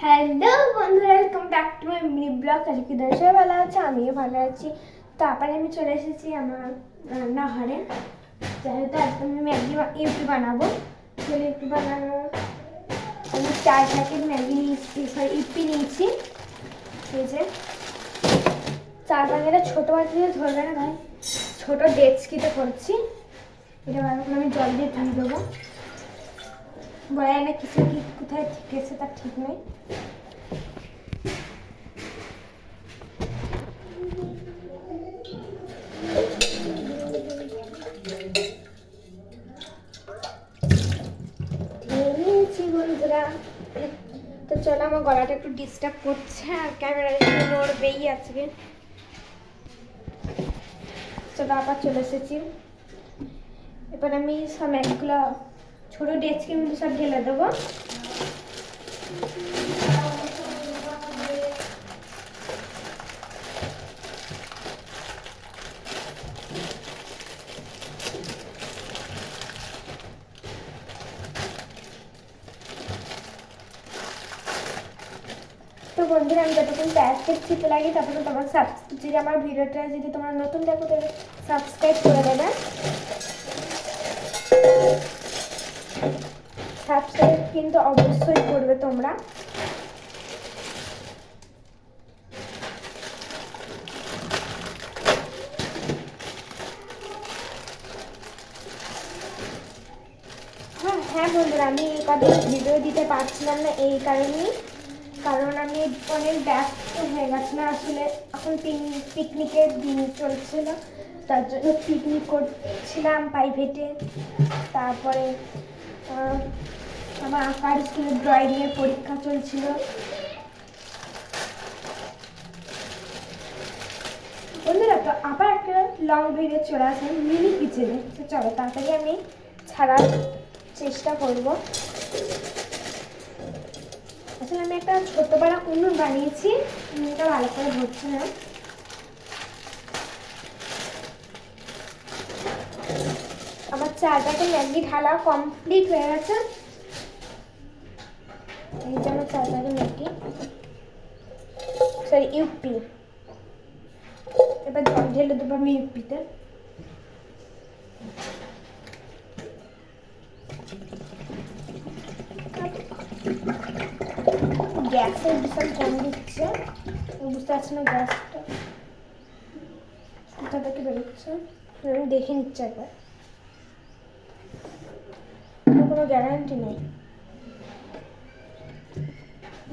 Hello বন্ধুরা, welcome back to my mini blog. আজকে দর্শক ভালো আছে, আমিও ভালো আছি। তারপরে আমি চলে এসেছি আমার রান্নাঘরে। যেহেতু আজকে আমি ম্যাগি ইউপি বানাবো, চলে ইউপি বানানো। আমি 4 প্যাকেট ম্যাগি নিয়েছি, সরি ইউপি নিয়েছি। এই যে 4 প্যাকেটের ছোটো বাটিতে ধরবে না ভাই, ছোটো ডেচকিতে করছি। এটা ভালো করে আমি জল দিয়ে ধুয়ে দেবো। বলে না কিছু কি কোথায় ঠিক আছে তার ঠিক নেই। বন্ধুরা তো চলো, আমার গলাটা একটু ডিস্টার্ব করছে আর ক্যামেরাটা একটু নড়বেই আজকে। চলো আবার চলে এসেছি। এবার আমি সব ম্যাগগুলো ছোটো ডেচকির মধ্যে সব ঢেলে দেবো। তো বন্ধুরা, আমি যতক্ষণ প্যাকেট ছিতে লাগে ততক্ষণ তোমার যদি আমার ভিডিওটা যদি তোমরা নতুন দেখো তাহলে সাবস্ক্রাইব করে দেবে। সাবস্ক্রাইব কিন্তু অবশ্যই করবে তোমরা। হ্যাঁ বন্ধুরা, আমি এই কদিন ভিডিও দিতে পারছিলাম না এই কারণেই, কারণ আমি অনেক ব্যস্ত হয়ে গেছিলাম। আসলে এখন পিকনিকের দিন চলছিল, তার জন্য পিকনিক করছিলাম প্রাইভেটে। তারপরে আমার আঁকার স্কুলে ড্রয়িংয়ের পরীক্ষা চলছিল। বন্ধুরা, তো আবার একটা লং ভিডিও চলে আসে মিনি কিচেনে। তো চলো তাড়াতাড়ি আমি ছাড়ার চেষ্টা করব। আসলে আমি একটা ছোট্ট পাড়া উনুন বানিয়েছি, উনুনটা ভালো করে ধরছে না। আমার 4 প্যাকেট ম্যাগি ঢালা কমপ্লিট হয়ে গেছে। এই যে আমার 4 প্যাকেট ম্যাগি, সরি ইউপি। এবার জল ঢেলে দেবো আমি ইউপিতে। গ্যাসের বিশাল কম দিচ্ছে, বুঝতে পারছি না গ্যাসটা কোথা থেকে বেরোচ্ছে। আমি দেখে নিচ্ছি একবার, কোনো গ্যারান্টি নেই।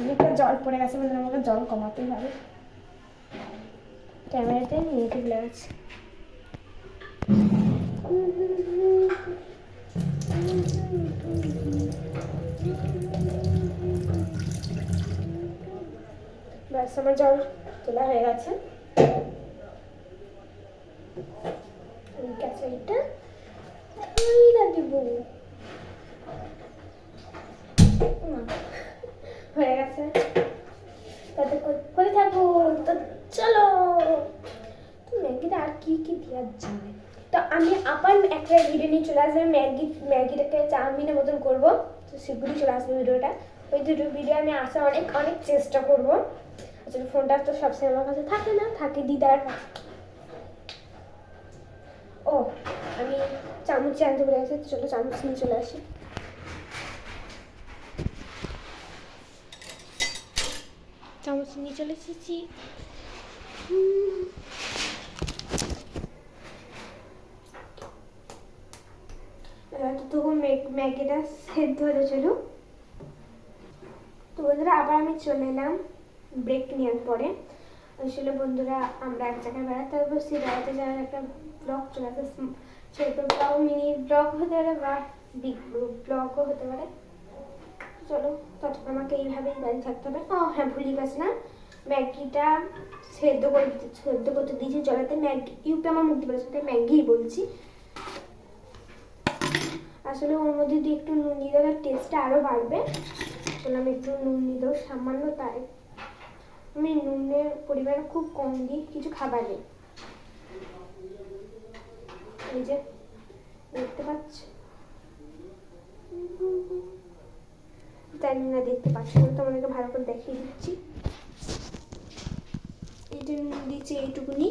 অনেকটা জল পড়ে গেছে, মানে আমাকে জল কমাতেই হবে। ক্যামেরাতে নেগেটিভ লাগছে। ব্যাস, আমার জল তোলা হয়ে গেছে। গ্যাসটা দিব হয়ে গেছে, তাতে হয়ে থাকবো। তো চলো, তো ম্যাগিটা আর কি কি দেওয়া যায়। তো আমি আবার একটা ভিডিও নিয়ে চলে আসবে, ম্যাগিটাকে চাউমিনের মতন করবো। তো সেগুলি চলে আসবে ভিডিওটা। ওই দুটো ভিডিও আমি আসার অনেক অনেক চেষ্টা করবো। আসলে ফোনটা তো সবসময় আমার কাছে থাকে না, থাকে দিদার কাছে। ও, আমি চামচ আনতে বলে গেছি, চলো চামচ নিয়ে চলে আসি। চামচ নিয়ে চলে এসেছি। তখন ম্যাগিটা সেদ্ধ হতে ছিল। তো বন্ধুরা, আবার আমি চলে এলাম ব্রেক নেওয়ার পরে। আসলে বন্ধুরা, আমরা এক জায়গায় বেড়াতে যাবো, সেই বেড়াতে যাওয়ার একটা ব্লগ চলে আসে। ছোট ব্লগ, মিনি ব্লগ হতে পারে বা বিগ ব্লগও হতে পারে। চলো, ততক্ষণ আমাকে এইভাবেই দাঁড়িয়ে থাকতে হবে। ও হ্যাঁ, ভুলে গেছি না, ম্যাগিটা সেদ্ধ করতে দিয়েছি জলেতে। ম্যাগি ইউপি আমার মুক্তি পেরেছে, তাই ম্যাগিই বলছি। আসলে ওর মধ্যে দিয়ে একটু নুন দিয়ে দেওয়ার টেস্টটা আরও বাড়বে। আসলে আমি একটু নুন দিয়ে দেবো সামান্য, তাই আমি নুনের পরিমাণ খুব কম দিই কিছু খাবারে। এই যে দেখতে পাচ্ছ, জানি না দেখতে পাচ্ছি না, তোমাদেরকে ভালো করে দেখিয়ে দিচ্ছি। এই যে নুন দিচ্ছি এইটুকুনি,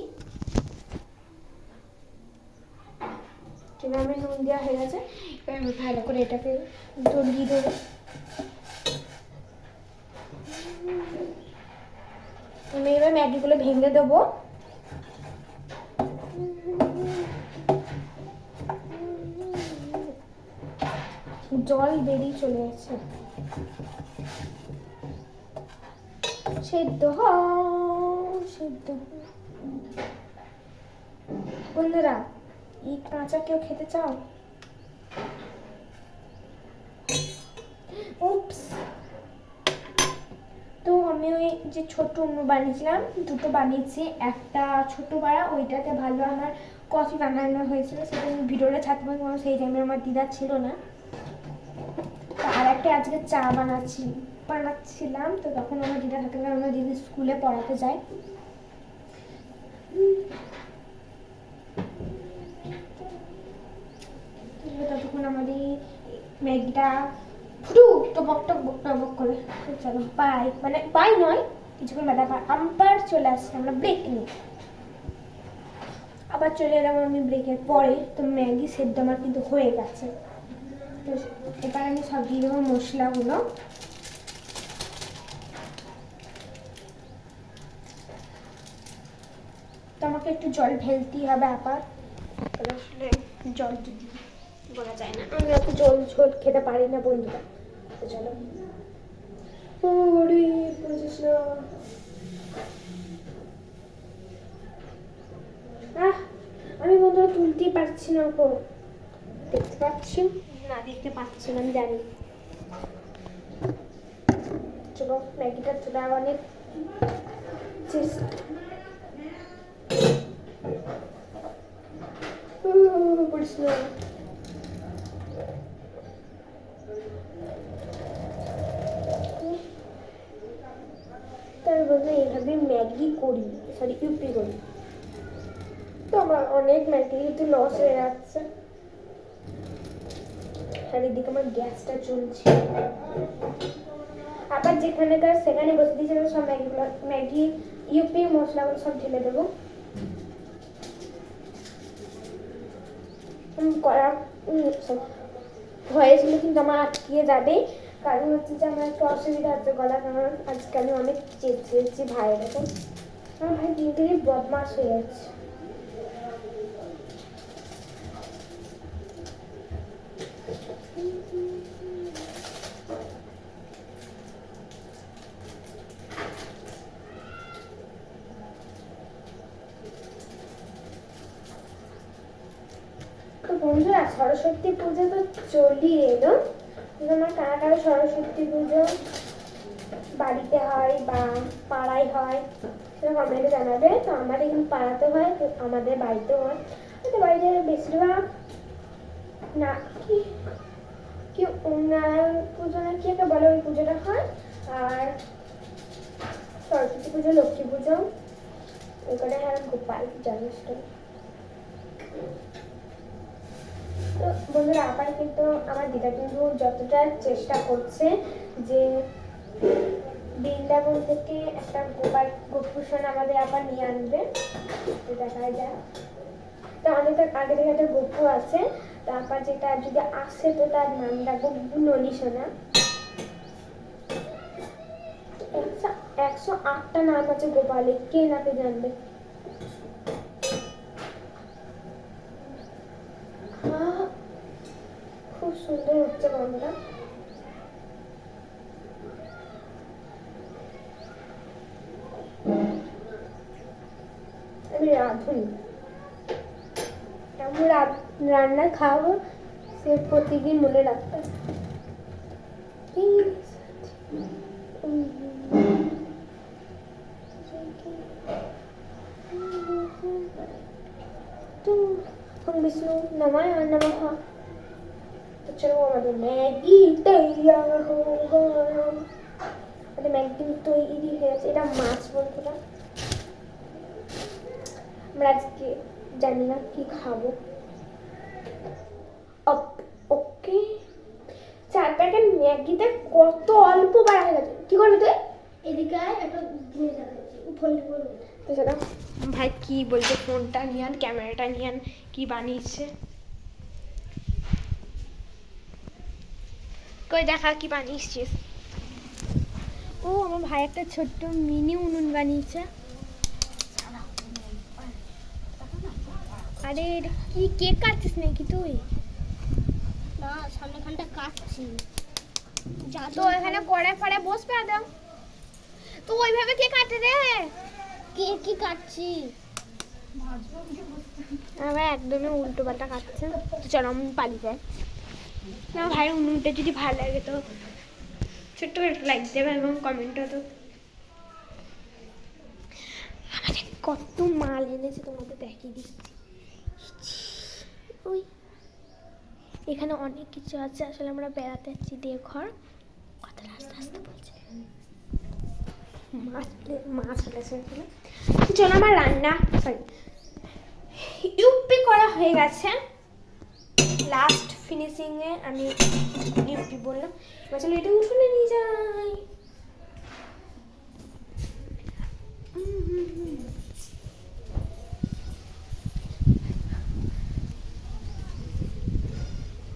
যেভাবে নুন দেওয়া হয়ে গেছে। এবার ভালো করে এটাকে জড়িয়ে দেবো। আমি এবার ম্যাগিগুলো ভেঙে দেবো। জল বেরিয়ে চলে যাচ্ছে। সেদ্ধ সেদ্ধ। বন্ধুরা, এই কাঁচা কেউ খেতে চাও? উপস। তো আমি ওই যে ছোট উন্নু বানিয়েছিলাম, দুটো বানিয়েছি, একটা ছোট বাড়া, ওইটাতে ভালো আমার কফি বানানো হয়েছিল, সেটা আমি ভিডিওটা ছাড়তে পারি, কারণ সেই টাইমে আমার দিদা ছিল না। আর একটা আজকে চা বানাচ্ছিলাম, তো তখন আমার দিদা থাকলে আমার দিদি স্কুলে পড়াতে যায়। ততক্ষণ আমাদের ম্যাগিটা ফুটু টবক টবক টবক করে। চলো বাই, মানে বাই নয়, কিছুক্ষণ বাদে আবার চলে আসছে, আমরা ব্রেক নিই। আবার চলে এলাম আমি ব্রেকের পরে। তো ম্যাগি সেদ্ধ আমার কিন্তু হয়ে গেছে। তো এবার আমি সব দিয়ে দেবো মশলাগুলো। তো আমাকে একটু জল ঢেলতেই হবে আবার, আসলে জল দিদি বলা যায় না, আমি এত জল ঝোল খেতে পারি না বন্ধুরা। তো চলো। আমি বন্ধুরা তুলতেই পারছি না, ওপর দেখতে পাচ্ছি না, দেখতে পাচ্ছি না, আমি জানি। চলো ম্যাগিটা তোলা অনেক চেষ্টা করিস না। তার বলতে এইভাবে ম্যাগি করি, সরি ইউপি করি। তো আমার অনেক ম্যাগি কিন্তু লস হয়ে যাচ্ছে। আর এদিকে আমার গ্যাসটা চলছে, আবার যেখানেকার সেখানে বসে দিয়েছিলাম সব ম্যাগি ইউপি মশলাগুলো সব ঢেলে দেবো। করা হয়েছিল কিন্তু আমার আটকিয়ে যাবে, কারণ হচ্ছে যে আমার একটু অসুবিধা হচ্ছে গলা, কারণ আজকে আমি অনেক চেয়েছি ভাই দেখো, আমার ভাই দিন দিনই বদমাস হয়ে যাচ্ছে। তো বন্ধুরা, সরস্বতী পুজো তো চলেই এলো। আমার কারা কারা সরস্বতী পুজো বাড়িতে হয় বা পাড়ায় হয় সেটা কমেন্টে জানাবে। তো আমাদের এখানে পাড়াতে হয়, তো আমাদের বাড়িতেও হয়। আমাদের বাড়িতে বেশিরভাগ না কি কি নারায়ণ পুজো না কি একটা বলে, ওই পুজোটা হয়। আর সরস্বতী পুজো, লক্ষ্মী পুজো, ওইখানে হয় গোপাল জন্মাষ্টমী। তো বন্ধুরা, আবার কিন্তু আমার দিদা কিন্তু যতটা চেষ্টা করছে যে বৃন্দাবন থেকে একটা গোপুষণ আমাদের আবার নিয়ে আনবে, দেখা যায়। তো আমাদের আগে থেকে একটা গপু আছে, তারপর যেটা যদি আসে তো তার নাম রাখবো ননী সোনা। 108টা নাম আছে গোপালের, কে নাকে জানবে। খুব সুন্দর হচ্ছে বন্ধুরা। আমি রাঁধুনি, আমি রান্না খাবো, সে প্রতিদিন মনে রাখতে। বিষ্ণু नमः नमः। तो चलो हमारी मैगी तैयार हो गया। আমাদের ম্যাগি তৈরি হয়ে গেছে। এটা মাছ বন্ধুরা, আমরা আজকে জানি না কি খাবো। ওকে, 4 দেখেন ম্যাগিতে কত অল্প বাড়া হয়ে গেছে। কি করবি তুই? এদিকে একটা জিনিস দেখাচ্ছি, ফোন করবো। তো সেটা ভাই কি বলছে, ফোনটা নিয়ে আন, ক্যামেরাটা নিয়ে আন, কি বানিয়েছে কই দেখা কি বানিয়েছিস। ও আমার ভাই একটা ছোট্ট মিনি উনুন বানিয়েছে। আরে এটা কি কেক কাটছিস নাকি তুই? না, সামনেখানটা কাটছি। তো এখানে কড়াই ফড়াই বসবে আদম, তো ওইভাবে কে কাটে রে? কে কি কাটছি? আমার একদমই উল্টো পাল্টা কাটছে। তো চলো আমি পালিয়ে যাই। আমার ভাইয়ের উনুনটা যদি ভালো লাগে তো ছোট্ট করে একটু লাইক দেবে এবং কমেন্টও তো। আমাদের কত মাল এনেছে তোমাদের দেখিয়ে দিচ্ছি। ওই এখানে অনেক কিছু আছে। আসলে আমরা বেড়াতে যাচ্ছি দেওঘর। কত রাস্তা আস্তে বলছে, মাছ হলেছে। চলো আমার রান্না সরি ইউপি করা হয়ে গেছে। লাস্ট ফিনিশিংয়ে আমি ইউপি বললাম। এবার চলো এটা উঠোনে নিয়ে যাই।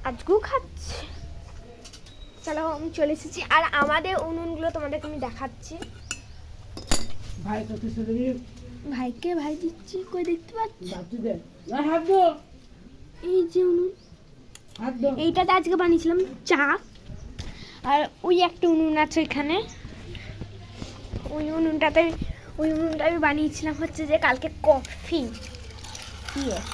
আজকেও খাচ্ছে। চলো আমি চলে এসেছি। আর আমাদের উনুনগুলো তোমাদেরকে আমি দেখাচ্ছি। ভাই তো কিছু দিবি ভাইকে ভাই দিচ্ছি, কই দেখতে পাচ্ছ? বাতি দে না হাত দো এই যে উনুন, হাত দো এইটাতে আজকে বানিয়েছিলাম চা। আর ওই একটা উনুন আছে এখানে, ওই উনুনটা আমি বানিয়েছিলাম হচ্ছে যে কালকে কফি। ইয়েস